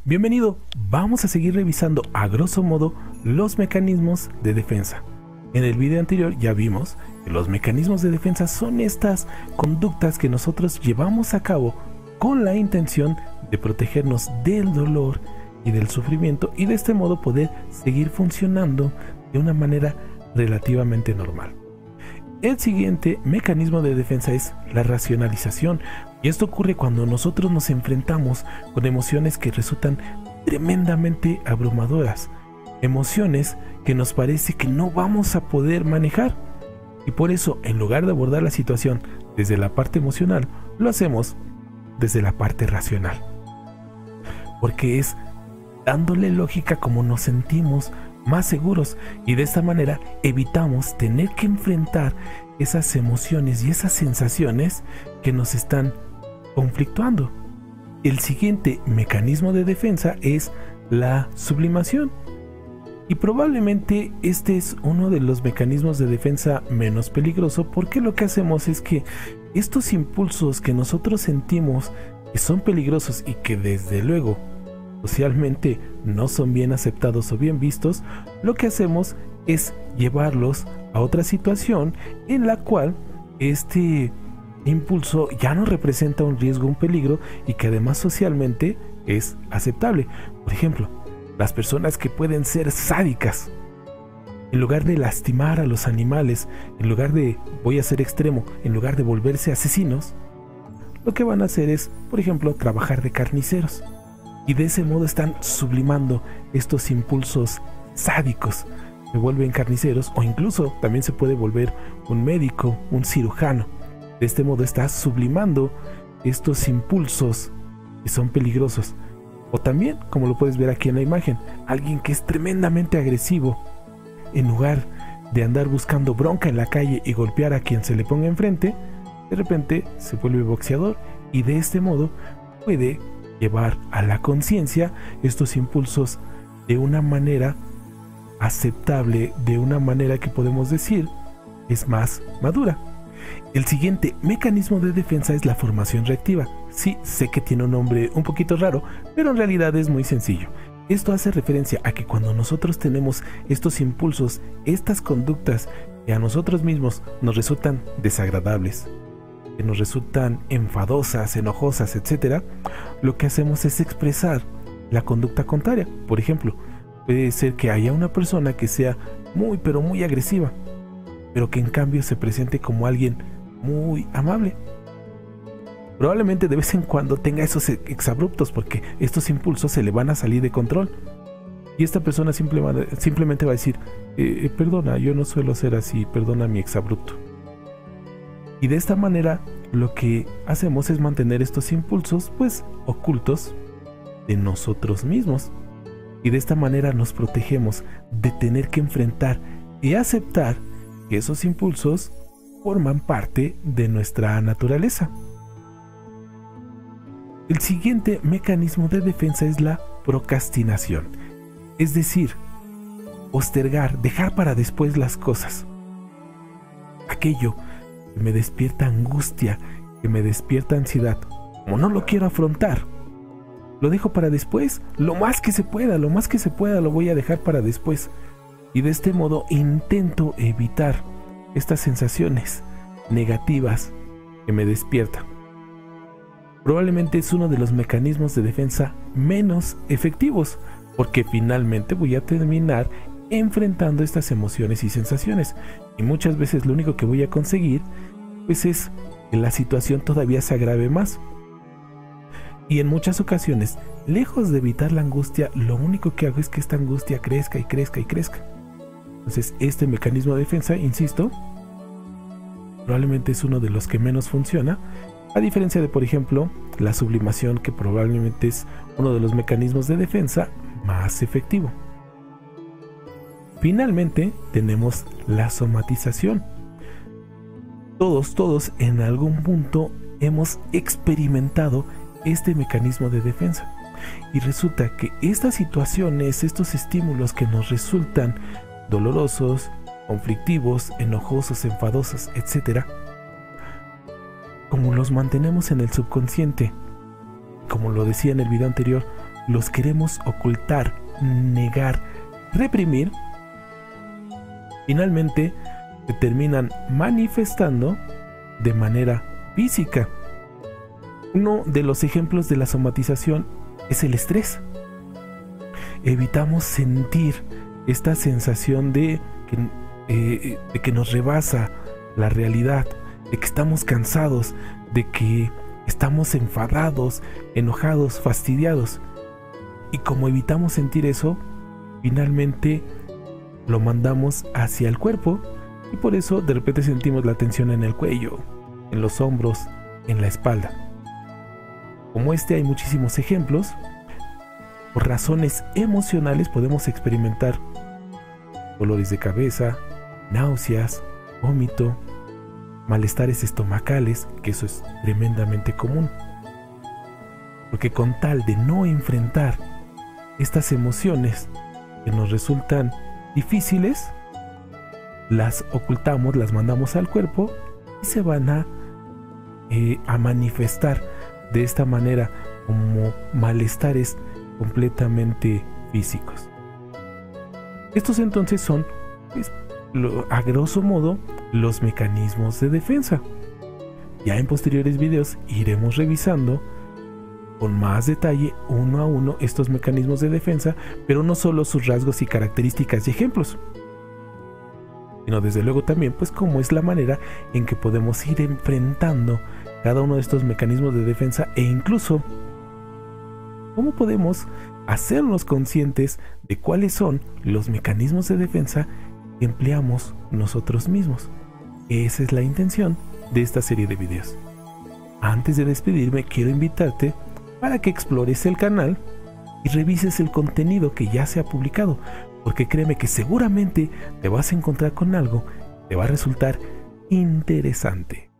Bienvenido, vamos a seguir revisando a grosso modo los mecanismos de defensa. En el video anterior ya vimos que los mecanismos de defensa son estas conductas que nosotros llevamos a cabo con la intención de protegernos del dolor y del sufrimiento y de este modo poder seguir funcionando de una manera relativamente normal. El siguiente mecanismo de defensa es la racionalización, y esto ocurre cuando nosotros nos enfrentamos con emociones que resultan tremendamente abrumadoras, emociones que nos parece que no vamos a poder manejar, y por eso en lugar de abordar la situación desde la parte emocional, lo hacemos desde la parte racional, porque es dándole lógica como nos sentimos más seguros, y de esta manera evitamos tener que enfrentar esas emociones y esas sensaciones que nos están conflictuando. El siguiente mecanismo de defensa es la sublimación, y probablemente este es uno de los mecanismos de defensa menos peligroso, porque lo que hacemos es que estos impulsos que nosotros sentimos que son peligrosos y que desde luego socialmente no son bien aceptados o bien vistos, lo que hacemos es llevarlos a otra situación en la cual este impulso ya no representa un riesgo, un peligro, y que además socialmente es aceptable. Por ejemplo, las personas que pueden ser sádicas, en lugar de lastimar a los animales, en lugar de, voy a ser extremo, en lugar de volverse asesinos, lo que van a hacer es, por ejemplo, trabajar de carniceros. Y de ese modo están sublimando estos impulsos sádicos. Se vuelven carniceros, o incluso también se puede volver un médico, un cirujano. De este modo está sublimando estos impulsos que son peligrosos. O también, como lo puedes ver aquí en la imagen, alguien que es tremendamente agresivo, en lugar de andar buscando bronca en la calle y golpear a quien se le ponga enfrente, de repente se vuelve boxeador, y de este modo puede llevar a la conciencia estos impulsos de una manera aceptable, de una manera que podemos decir es más madura. El siguiente mecanismo de defensa es la formación reactiva. Sí, sé que tiene un nombre un poquito raro, pero en realidad es muy sencillo. Esto hace referencia a que cuando nosotros tenemos estos impulsos, estas conductas que a nosotros mismos nos resultan desagradables, que nos resultan enfadosas, enojosas, etc., lo que hacemos es expresar la conducta contraria. Por ejemplo, puede ser que haya una persona que sea muy pero muy agresiva, pero que en cambio se presente como alguien muy amable. Probablemente de vez en cuando tenga esos exabruptos, porque estos impulsos se le van a salir de control, y esta persona simplemente va a decir, perdona, yo no suelo ser así, perdona mi exabrupto. Y de esta manera lo que hacemos es mantener estos impulsos pues ocultos de nosotros mismos, y de esta manera nos protegemos de tener que enfrentar y aceptar que esos impulsos forman parte de nuestra naturaleza. El siguiente mecanismo de defensa es la procrastinación, es decir, postergar, dejar para después las cosas. Aquello que me despierta angustia, que me despierta ansiedad, como no lo quiero afrontar, lo dejo para después, lo más que se pueda lo voy a dejar para después, y de este modo intento evitar estas sensaciones negativas que me despiertan. Probablemente es uno de los mecanismos de defensa menos efectivos, porque finalmente voy a terminar enfrentando estas emociones y sensaciones, y muchas veces lo único que voy a conseguir pues es que la situación todavía se agrave más, y en muchas ocasiones, lejos de evitar la angustia, lo único que hago es que esta angustia crezca y crezca y crezca. Entonces este mecanismo de defensa, insisto, probablemente es uno de los que menos funciona, a diferencia de, por ejemplo, la sublimación, que probablemente es uno de los mecanismos de defensa más efectivo. Finalmente tenemos la somatización. Todos en algún punto hemos experimentado este mecanismo de defensa, y resulta que estas situaciones, estos estímulos que nos resultan dolorosos, conflictivos, enojosos, enfadosos, etc., como los mantenemos en el subconsciente, como lo decía en el video anterior, los queremos ocultar, negar, reprimir, finalmente se terminan manifestando de manera física. Uno de los ejemplos de la somatización es el estrés. Evitamos sentir esta sensación de que nos rebasa la realidad, de que estamos cansados, de que estamos enfadados, enojados, fastidiados. Y como evitamos sentir eso, finalmente lo mandamos hacia el cuerpo y por eso de repente sentimos la tensión en el cuello, en los hombros, en la espalda. Como hay muchísimos ejemplos. Por razones emocionales podemos experimentar dolores de cabeza, náuseas, vómito, malestares estomacales, que eso es tremendamente común. Porque con tal de no enfrentar estas emociones que nos resultan difíciles, las ocultamos, las mandamos al cuerpo y se van a manifestar de esta manera como malestares completamente físicos. Estos entonces son, a grosso modo, los mecanismos de defensa. Ya en posteriores videos iremos revisando con más detalle uno a uno estos mecanismos de defensa, pero no solo sus rasgos y características y ejemplos, sino desde luego también pues cómo es la manera en que podemos ir enfrentando cada uno de estos mecanismos de defensa e incluso cómo podemos hacernos conscientes de cuáles son los mecanismos de defensa que empleamos nosotros mismos. Esa es la intención de esta serie de videos. Antes de despedirme, quiero invitarte para que explores el canal y revises el contenido que ya se ha publicado, porque créeme que seguramente te vas a encontrar con algo que te va a resultar interesante.